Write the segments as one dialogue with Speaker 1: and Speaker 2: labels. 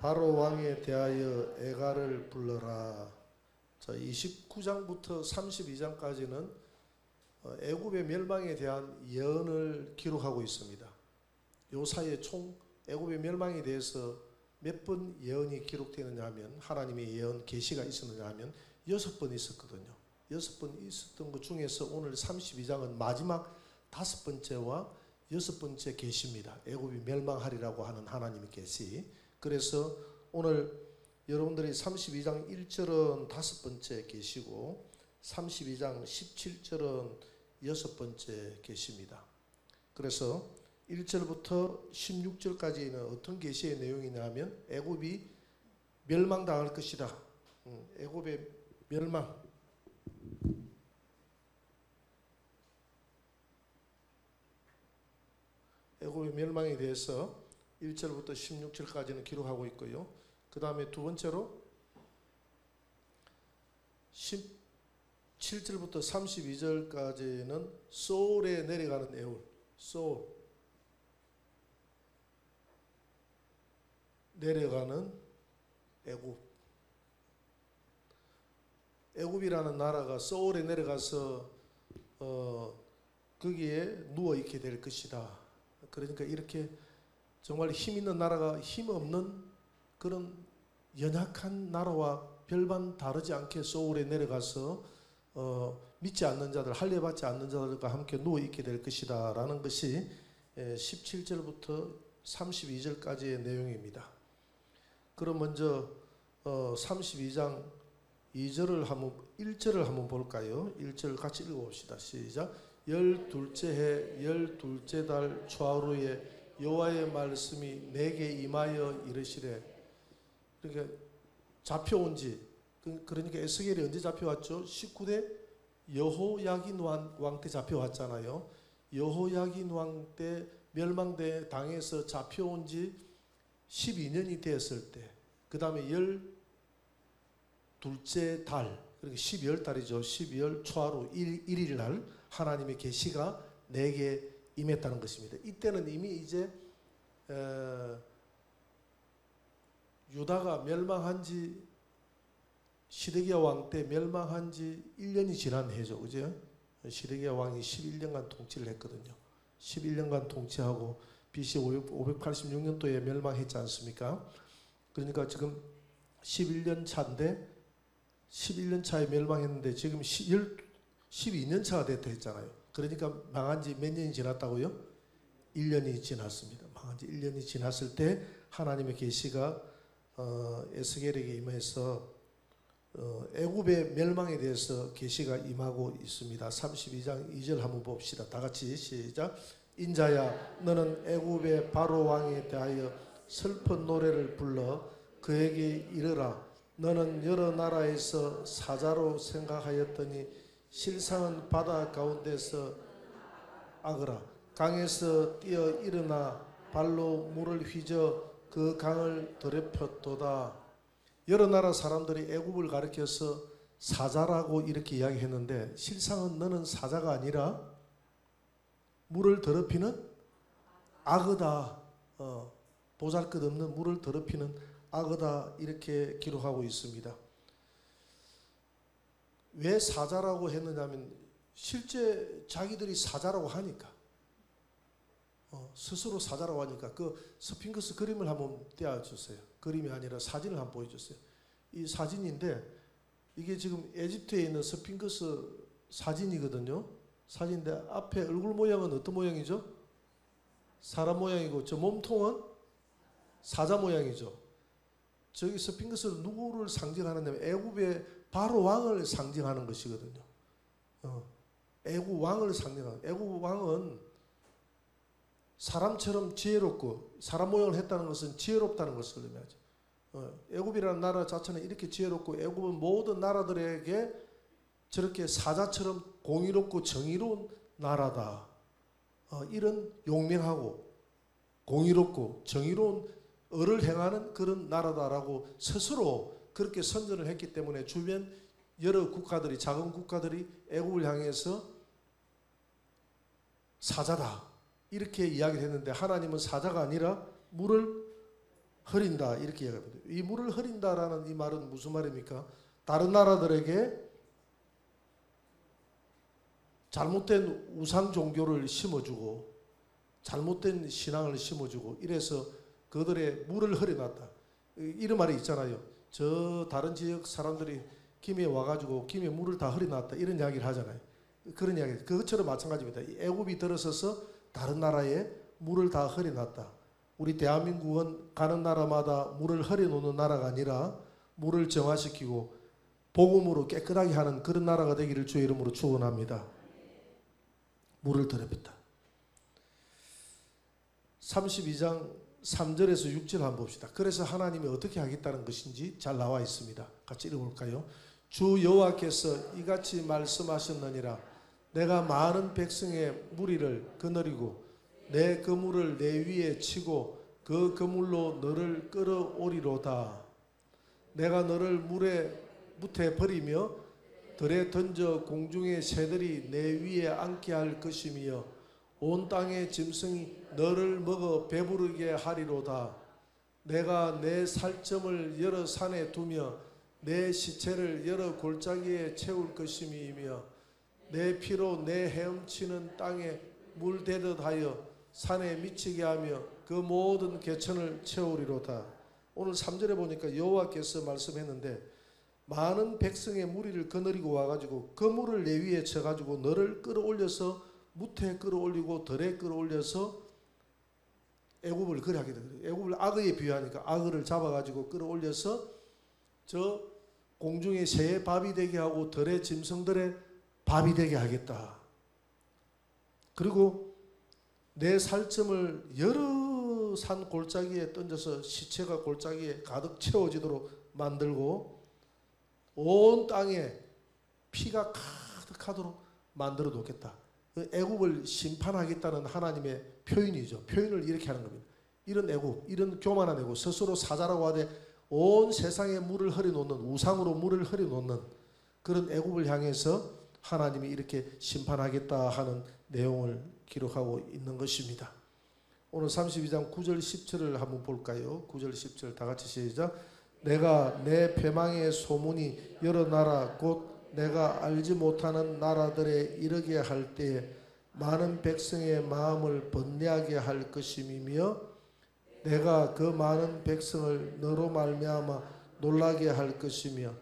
Speaker 1: 바로 왕에 대하여 애가를 불러라. 자, 29장부터 32장까지는 애굽의 멸망에 대한 예언을 기록하고 있습니다. 요 사이에 총 애굽의 멸망에 대해서 몇 번 예언이 기록되느냐 하면, 하나님의 예언 계시가 있었느냐 하면 6번 있었거든요. 6번 있었던 것 중에서 오늘 32장은 마지막 5번째와 6번째 계시입니다. 애굽이 멸망하리라고 하는 하나님의 계시. 그래서 오늘 여러분들이 32장 1절은 5번째 계시고 32장 17절은 6번째 계시입니다. 그래서 1절부터 16절까지는 어떤 계시의 내용이냐 하면 애굽이 멸망당할 것이다. 애굽의 멸망. 애굽의 멸망에 대해서 1절부터 16절까지는 기록하고 있고요. 그 다음에 두 번째로 17절부터 32절까지는 소울에 내려가는 애울, 소울, 내려가는 애굽. 애굽이라는 나라가 소울에 내려가서 거기에 누워 있게 될 것이다. 그러니까 이렇게 정말 힘 있는 나라가 힘 없는 그런 연약한 나라와 별반 다르지 않게 소울에 내려가서 믿지 않는 자들, 할례받지 않는 자들과 함께 누워 있게 될 것이다 라는 것이 17절부터 32절까지의 내용입니다. 그럼 먼저 32장 1절을 한번 볼까요? 1절 같이 읽어봅시다. 시작. 12째 해 12째 달 초하루에 여호와의 말씀이 내게 임하여 이르시되. 그러니까 잡혀온 지, 그러니까 에스겔이 언제 잡혀왔죠? 19대 여호야긴 왕 때 잡혀왔잖아요. 여호야긴 왕 때 멸망대 당에서 잡혀온 지 12년이 되었을 때, 그 다음에 12째 달, 그러니까 12월 달이죠. 12월 초하루 1일 날 하나님의 계시가 내게 임했다는 것입니다. 이때는 이미 이제 유다가 멸망한 지, 시드기야 왕 때 멸망한 지 1년이 지난 해죠. 그죠? 시드기야 왕이 11년간 통치를 했거든요. 11년간 통치하고 BC 586년도에 멸망했지 않습니까? 그러니까 지금 11년 차인데 11년 차에 멸망했는데 지금 12년 차가 됐다 했잖아요. 그러니까 망한 지 몇 년이 지났다고요? 1년이 지났습니다. 망한 지 1년이 지났을 때 하나님의 계시가 에스겔에게 임해서 애굽의 멸망에 대해서 계시가 임하고 있습니다. 32장 2절 한번 봅시다. 다 같이 시작. 인자야, 너는 애굽의 바로 왕에 대하여 슬픈 노래를 불러 그에게 이르라. 너는 여러 나라에서 사자로 생각하였더니 실상은 바다 가운데서 악으라. 강에서 뛰어 일어나 발로 물을 휘저 그 강을 더럽혔도다. 여러 나라 사람들이 애굽을 가리켜서 사자라고 이렇게 이야기했는데, 실상은 너는 사자가 아니라 물을 더럽히는 악어다. 보잘것없는 물을 더럽히는 악어다, 이렇게 기록하고 있습니다. 왜 사자라고 했느냐면 실제 자기들이 사자라고 하니까, 스스로 사자라고 하니까. 그 스핑크스 그림을 한번 떼어주세요. 그림이 아니라 사진을 한번 보여주세요. 이 사진인데 이게 지금 에집트에 있는 스핑크스 사진이거든요. 사진인데 앞에 얼굴 모양은 어떤 모양이죠? 사람 모양이고 저 몸통은 사자 모양이죠. 저기 스핑크스는 누구를 상징하느냐면 애굽의 바로 왕을 상징하는 것이거든요. 애굽 왕을 상징하는. 애굽 왕은 사람처럼 지혜롭고, 사람 모양을 했다는 것은 지혜롭다는 것을 의미하죠. 애굽이라는 나라 자체는 이렇게 지혜롭고, 애굽은 모든 나라들에게 저렇게 사자처럼 공의롭고 정의로운 나라다. 이런 용맹하고 공의롭고 정의로운 을을 행하는 그런 나라다라고 스스로 그렇게 선전을 했기 때문에 주변 여러 국가들이, 작은 국가들이 애굽을 향해서 사자다 이렇게 이야기를 했는데, 하나님은 사자가 아니라 물을 흐린다 이렇게 이야기합니다. 이 물을 흐린다라는 이 말은 무슨 말입니까? 다른 나라들에게 잘못된 우상 종교를 심어주고 잘못된 신앙을 심어주고 이래서 그들의 물을 흐려놨다. 이런 말이 있잖아요. 저 다른 지역 사람들이 김해 와가지고 김해 물을 다 흐려놨다 이런 이야기를 하잖아요. 그런 이야기 그것처럼 마찬가지입니다. 애굽이 들어서서 다른 나라에 물을 다 흐려놨다. 우리 대한민국은 가는 나라마다 물을 흐려놓는 나라가 아니라 물을 정화시키고 복음으로 깨끗하게 하는 그런 나라가 되기를 주의 이름으로 축원합니다. 물을 더럽혔다. 32장 3절에서 6절 한번 봅시다. 그래서 하나님이 어떻게 하겠다는 것인지 잘 나와 있습니다. 같이 읽어볼까요? 주 여호와께서 이같이 말씀하셨느니라. 내가 많은 백성의 무리를 거느리고 내 그물을 내 위에 치고 그 그물로 너를 끌어오리로다. 내가 너를 무태 버리며 들에 던져 공중의 새들이 내 위에 앉게 할 것이며 온 땅의 짐승이 너를 먹어 배부르게 하리로다. 내가 내 살점을 여러 산에 두며 내 시체를 여러 골짜기에 채울 것이며 내 피로 내 헤엄치는 땅에 물대듯 하여 산에 미치게 하며 그 모든 개천을 채우리로다. 오늘 3절에 보니까 여호와께서 말씀했는데 많은 백성의 무리를 거느리고 와가지고 그 물을 내 위에 쳐가지고 너를 끌어올려서 무태에 끌어올리고 덜에 끌어올려서 애굽을 그래 하게 되거든요. 애굽을 악어에 비유하니까 악어를 잡아가지고 끌어올려서 저 공중의 새의 밥이 되게 하고 덜의 짐승들의 밥이 되게 하겠다. 그리고 내 살점을 여러 산 골짜기에 던져서 시체가 골짜기에 가득 채워지도록 만들고 온 땅에 피가 가득하도록 만들어 놓겠다. 애굽을 심판하겠다는 하나님의 표현이죠. 표현을 이렇게 하는 겁니다. 이런 애굽, 이런 교만한 애굽, 스스로 사자라고 하되 온 세상에 물을 흐려놓는, 우상으로 물을 흐려놓는 그런 애굽을 향해서 하나님이 이렇게 심판하겠다 하는 내용을 기록하고 있는 것입니다. 오늘 32장 9절 10절을 한번 볼까요? 9절 10절 다 같이 시작. 내가 내 패망의 소문이 여러 나라 곧 내가 알지 못하는 나라들에 이르게 할 때에 많은 백성의 마음을 번뇌하게 할 것이며 내가 그 많은 백성을 너로 말미암아 놀라게 할 것이며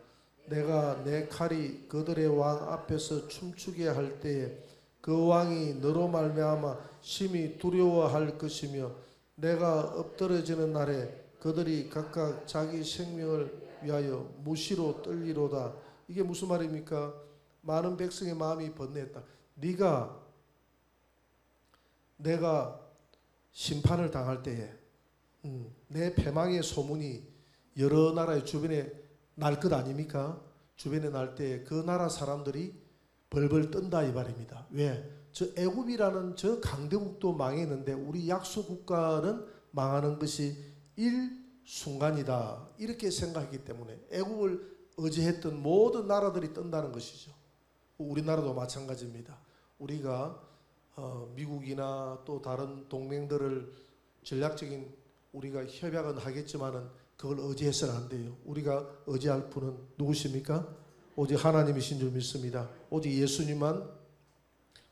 Speaker 1: 내가 내 칼이 그들의 왕 앞에서 춤추게 할 때에 그 왕이 너로 말미암아 심히 두려워할 것이며 내가 엎드러지는 날에 그들이 각각 자기 생명을 위하여 무시로 떨리로다. 이게 무슨 말입니까? 많은 백성의 마음이 번뇌했다. 내가 심판을 당할 때에 내 패망의 소문이 여러 나라의 주변에 날 것 아닙니까? 주변에 날 때에 그 나라 사람들이 벌벌 떤다 이 말입니다. 왜? 저 애굽이라는 저 강대국도 망했는데 우리 약소 국가는 망하는 것이 일순간이다. 이렇게 생각했기 때문에 애굽을 의지했던 모든 나라들이 뜬다는 것이죠. 우리나라도 마찬가지입니다. 우리가 미국이나 또 다른 동맹들을 전략적인 우리가 협약은 하겠지만은 그걸 의지해서는 안 돼요. 우리가 의지할 분은 누구십니까? 오직 하나님이신 줄 믿습니다. 오직 예수님만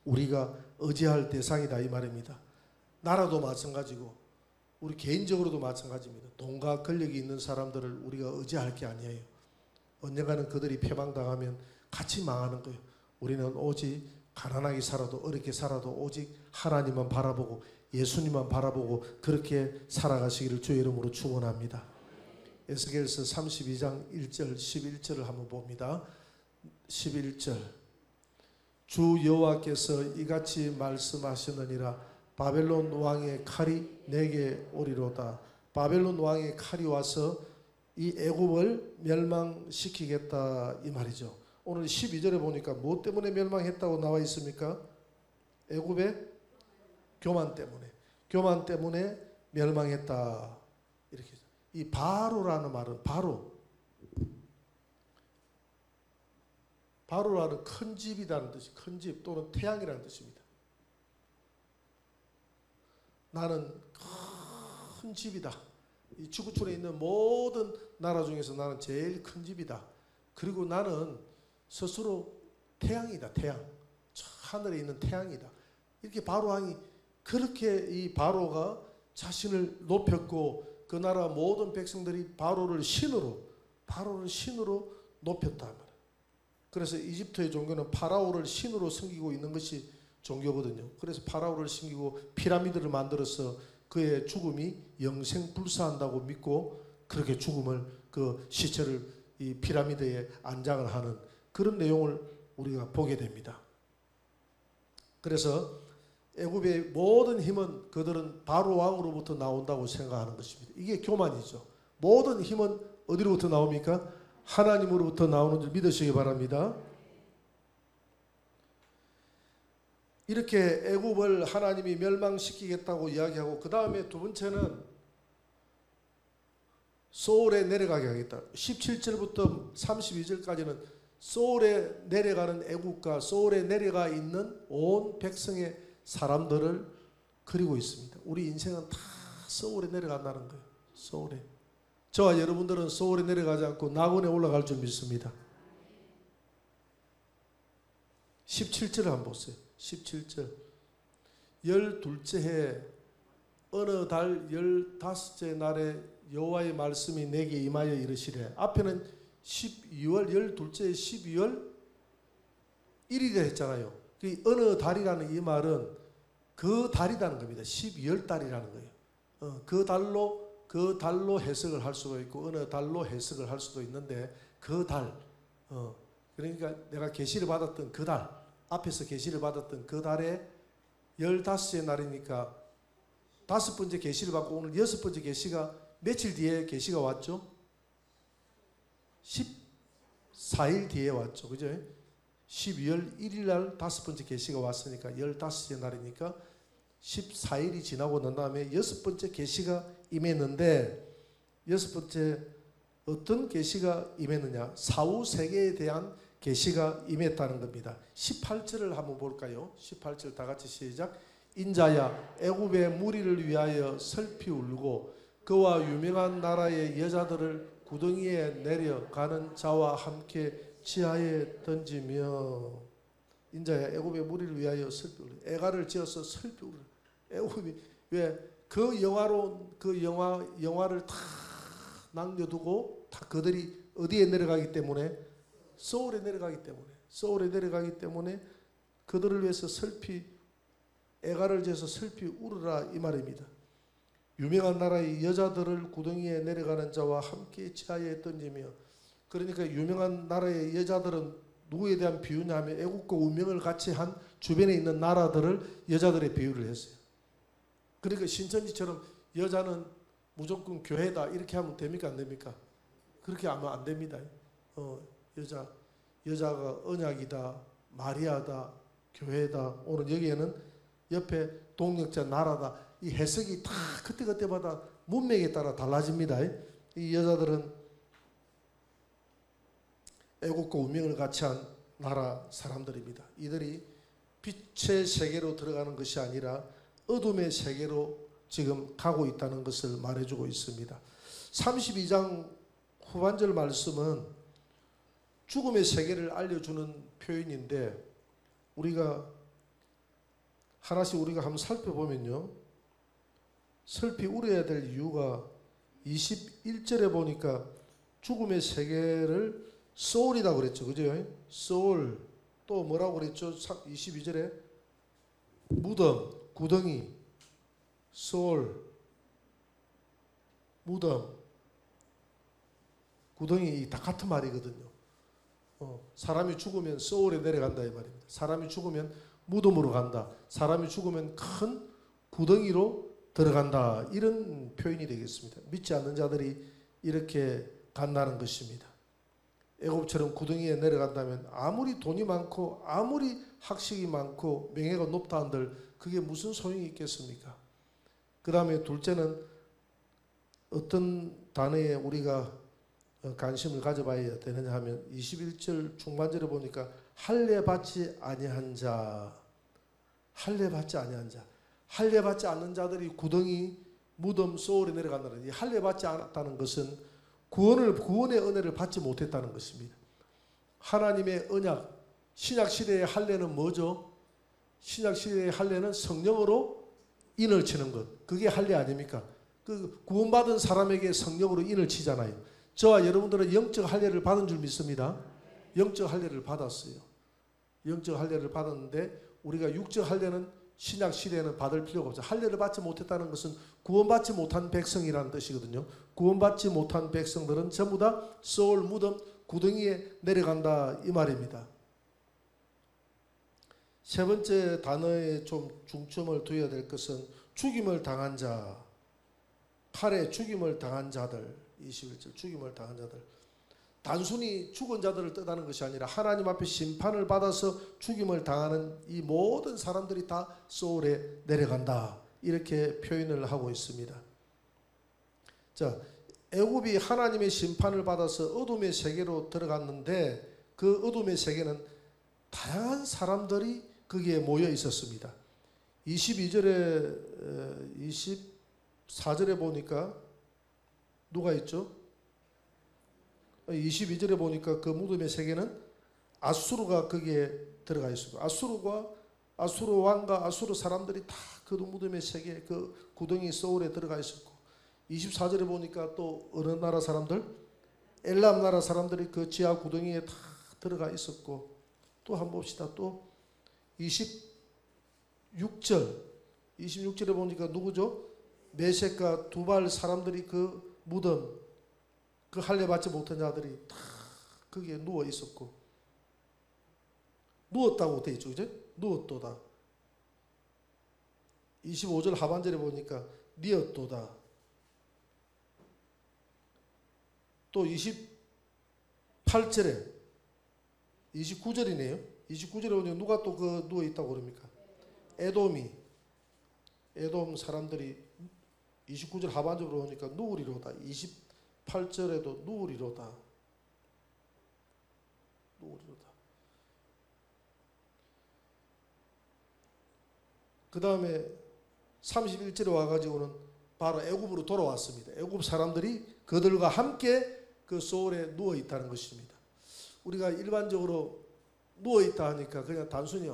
Speaker 1: 우리가 의지할 대상이다 이 말입니다. 나라도 마찬가지고 우리 개인적으로도 마찬가지입니다. 돈과 권력이 있는 사람들을 우리가 의지할 게 아니에요. 언젠가는 그들이 패망당하면 같이 망하는 거예요. 우리는 오직 가난하게 살아도 어렵게 살아도 오직 하나님만 바라보고 예수님만 바라보고 그렇게 살아가시기를 주의 이름으로 축원합니다. 에스겔서 32장 1절 11절을 한번 봅니다. 11절 주 여호와께서 이같이 말씀하시느니라. 바벨론 왕의 칼이 내게 오리로다. 바벨론 왕의 칼이 와서 이 애굽을 멸망시키겠다 이 말이죠. 오늘 12절에 보니까 뭐 때문에 멸망했다고 나와 있습니까? 애굽의 교만 때문에 멸망했다 이렇게. 이 바로라는 말은 바로라는 큰 집이라는 뜻이 큰 집 또는 태양이라는 뜻입니다. 나는 큰 집이다. 이 지구촌에 있는 모든 나라 중에서 나는 제일 큰 집이다. 그리고 나는 스스로 태양이다. 태양. 저 하늘에 있는 태양이다. 이렇게 바로 왕이 그렇게 이 바로가 자신을 높였고 그 나라 모든 백성들이 바로를 신으로 높였다 말이에요. 그래서 이집트의 종교는 파라오를 신으로 섬기고 있는 것이 종교거든요. 그래서 파라오를 섬기고 피라미드를 만들어서 그의 죽음이 영생불사한다고 믿고 그렇게 죽음을 그 시체를 이 피라미드에 안장을 하는 그런 내용을 우리가 보게 됩니다. 그래서 애굽의 모든 힘은 그들은 바로 왕으로부터 나온다고 생각하는 것입니다. 이게 교만이죠. 모든 힘은 어디로부터 나옵니까? 하나님으로부터 나오는 줄 믿으시기 바랍니다. 이렇게 애굽을 하나님이 멸망시키겠다고 이야기하고 그 다음에 두 번째는 소울에 내려가게 하겠다. 17절부터 32절까지는 소울에 내려가는 애굽과 소울에 내려가 있는 온 백성의 사람들을 그리고 있습니다. 우리 인생은 다 소울에 내려간다는 거예요. 소울에. 저와 여러분들은 소울에 내려가지 않고 낙원에 올라갈 줄 믿습니다. 17절을 한번 보세요. 17절 12째 해 어느 달 15째 날에 여호와의 말씀이 내게 임하여 이르시되 앞에는 12월 12째 12월 1일이라 했잖아요. 어느 달이라는 이 말은 그 달이라는 겁니다. 12월 달이라는 거예요. 그 달로 해석을 할 수가 있고 어느 달로 해석을 할 수도 있는데 그 달 그러니까 내가 계시를 받았던 그 달 앞에서 계시를 받았던 그 달에 15째 날이니까 5번째 계시를 받고 오늘 6번째 계시가 며칠 뒤에 계시가 왔죠? 14일 뒤에 왔죠. 그죠? 12월 1일 날 5번째 계시가 왔으니까 15째 날이니까 14일이 지나고 난 다음에 6번째 계시가 임했는데 6번째 어떤 계시가 임했느냐? 사후 세계에 대한 계시가 임했다는 겁니다. 18절을 한번 볼까요? 18절 다 같이 시작. 인자야 애굽의 무리를 위하여 슬피 울고 그와 유명한 나라의 여자들을 구덩이에 내려가는 자와 함께 지하에 던지며 인자야 애굽의 무리를 위하여 슬피 울고 애가를 지어서 슬피 울고 애굽이 왜 그 영화를 다 남겨두고 다 그들이 어디에 내려가기 때문에 소울에 내려가기 때문에 그들을 위해서 슬피 애가를 지어서 슬피 울으라 이 말입니다. 유명한 나라의 여자들을 구덩이에 내려가는 자와 함께 지하에 던지며 그러니까 유명한 나라의 여자들은 누구에 대한 비유냐면 애국과 운명을 같이 한 주변에 있는 나라들을 여자들의 비유를 했어요. 그러니까 신천지처럼 여자는 무조건 교회다 이렇게 하면 됩니까 안 됩니까? 그렇게 하면 안 됩니다. 여자가 언약이다, 마리아다, 교회다. 오늘 여기에는 옆에 동력자 나라다. 이 해석이 다 그때그때마다 문맥에 따라 달라집니다. 이 여자들은 애국과 운명을 같이 한 나라 사람들입니다. 이들이 빛의 세계로 들어가는 것이 아니라 어둠의 세계로 지금 가고 있다는 것을 말해주고 있습니다. 32장 후반절 말씀은 죽음의 세계를 알려주는 표현인데 우리가 하나씩 우리가 한번 살펴보면요. 슬피 울어야 될 이유가 21절에 보니까 죽음의 세계를 소울이라고 그랬죠. 그죠? 소울. 또 뭐라고 그랬죠? 22절에 무덤, 구덩이, 소울, 무덤, 구덩이 다 같은 말이거든요. 사람이 죽으면 소울에 내려간다 이 말입니다. 사람이 죽으면 무덤으로 간다. 사람이 죽으면 큰 구덩이로 들어간다. 이런 표현이 되겠습니다. 믿지 않는 자들이 이렇게 간다는 것입니다. 애굽처럼 구덩이에 내려간다면 아무리 돈이 많고 아무리 학식이 많고 명예가 높다 한들 그게 무슨 소용이 있겠습니까? 그 다음에 둘째는 어떤 단어에 우리가 관심을 가져봐야 되느냐 하면 21절 중반절에 보니까 할례 받지 아니한 자, 할례 받지 아니한 자, 할례 받지 않는 자들이 구덩이 무덤 소울에 내려간다는 이 할례 받지 않았다는 것은 구원의 은혜를 받지 못했다는 것입니다. 하나님의 언약, 신약 시대의 할례는 뭐죠? 신약 시대의 할례는 성령으로 인을 치는 것. 그게 할례 아닙니까? 그 구원받은 사람에게 성령으로 인을 치잖아요. 저와 여러분들은 영적 할례를 받은 줄 믿습니다. 영적 할례를 받았어요. 영적 할례를 받았는데 우리가 육적 할례는 신약 시대에는 받을 필요가 없어요. 할례를 받지 못했다는 것은 구원받지 못한 백성이라는 뜻이거든요. 구원받지 못한 백성들은 전부 다 소울 무덤 구덩이에 내려간다 이 말입니다. 세 번째 단어에 좀 중점을 둬야 될 것은 죽임을 당한 자, 칼에 죽임을 당한 자들, 21절 죽임을 당한 자들. 단순히 죽은 자들을 뜻하는 것이 아니라 하나님 앞에 심판을 받아서 죽임을 당하는 이 모든 사람들이 다 소울에 내려간다. 이렇게 표현을 하고 있습니다. 자, 애굽이 하나님의 심판을 받아서 어둠의 세계로 들어갔는데 그 어둠의 세계는 다양한 사람들이 거기에 모여 있었습니다. 22절에 24절에 보니까 누가 있죠? 22절에 보니까 그 무덤의 세계는 아수르가 거기에 들어가 있었고 아수르 왕과 아수르 사람들이 다 그 무덤의 세계 그 구덩이 소울에 들어가 있었고 24절에 보니까 또 어느 나라 사람들? 엘람 나라 사람들이 그 지하 구덩이에 다 들어가 있었고 또 한번 봅시다. 또 26절에 보니까 누구죠? 메섹과 두발 사람들이 그 무덤 그 할례 받지 못한 자들이 다 거기에 누워 있었고 누웠다고 돼 있죠. 그죠? 누웠도다. 25절 하반절에 보니까 니었도다. 또 28절에 29절이네요. 29절에 보니까 누가 또 그 누워 있다고 그럽니까? 에돔 사람들이 29절 하반절로 보니까 누우리로다. 28절에도 누우리로다. 그 다음에 31절에 와가지고는 바로 애굽으로 돌아왔습니다. 애굽 사람들이 그들과 함께 그 소울에 누워 있다는 것입니다. 우리가 일반적으로 누워 있다 하니까 그냥 단순히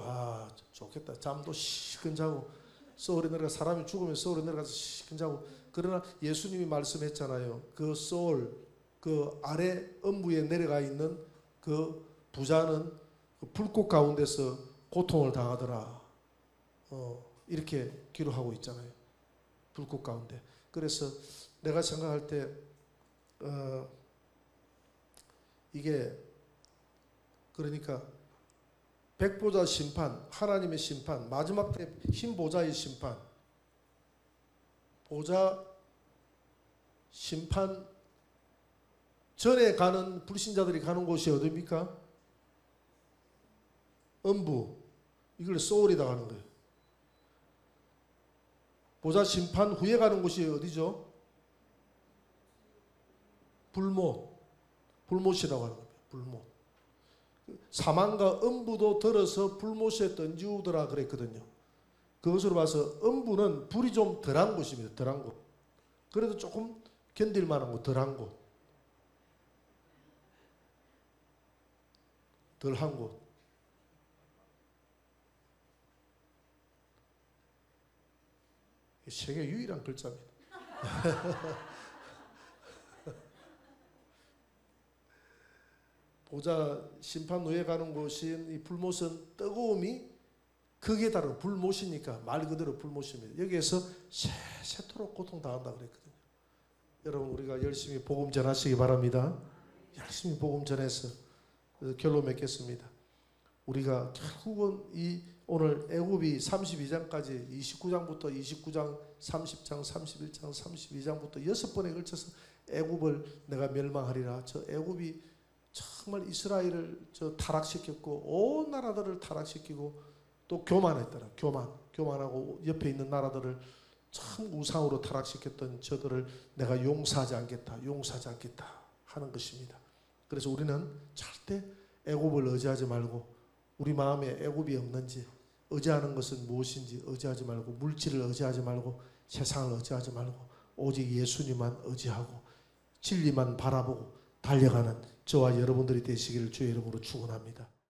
Speaker 1: 좋겠다. 잠도 시큰 자고 소울에 내려가 사람이 죽으면 소울에 내려가서 시큰 자고 그러나 예수님이 말씀했잖아요. 그 소울 그 아래 음부에 내려가 있는 그 부자는 그 불꽃 가운데서 고통을 당하더라. 이렇게 기록하고 있잖아요. 불꽃 가운데. 그래서 내가 생각할 때 이게 그러니까 백보자 심판, 하나님의 심판, 마지막 때 흰 보좌의 심판, 보좌 심판 전에 가는 불신자들이 가는 곳이 어디입니까? 음부. 이걸 소울이다 하는 거예요. 보좌 심판 후에 가는 곳이 어디죠? 불못이라고 하는 겁니다. 불못. 사망과 음부도 들어서 불못에 던지우더라 그랬거든요. 그것으로 봐서 음부는 불이 좀 덜한 곳입니다. 덜한 곳. 그래도 조금 견딜 만한 곳, 덜한 곳. 덜한 곳. 세계 유일한 글자입니다. 보좌 심판 후에 가는 곳인 이 불못은 뜨거움이 극에 달하는 불못이니까 말 그대로 불못입니다. 여기에서 세세토록 고통당한다 그랬거든요. 여러분 우리가 열심히 복음 전하시기 바랍니다. 열심히 복음 전해서 결론 맺겠습니다. 우리가 결국은 이 오늘 애굽이 32장까지 29장부터 29장, 30장, 31장, 32장부터 6번에 걸쳐서 애굽을 내가 멸망하리라. 저 애굽이 정말 이스라엘을 타락시켰고 온 나라들을 타락시키고 또 교만했더라. 교만하고 옆에 있는 나라들을 참 우상으로 타락시켰던 저들을 내가 용서하지 않겠다 하는 것입니다. 그래서 우리는 절대 애굽을 의지하지 말고 우리 마음에 애굽이 없는지 의지하는 것은 무엇인지 의지하지 말고 물질을 의지하지 말고 세상을 의지하지 말고 오직 예수님만 의지하고 진리만 바라보고 달려가는 저와 여러분들이 되시기를 주의 이름으로 축원합니다.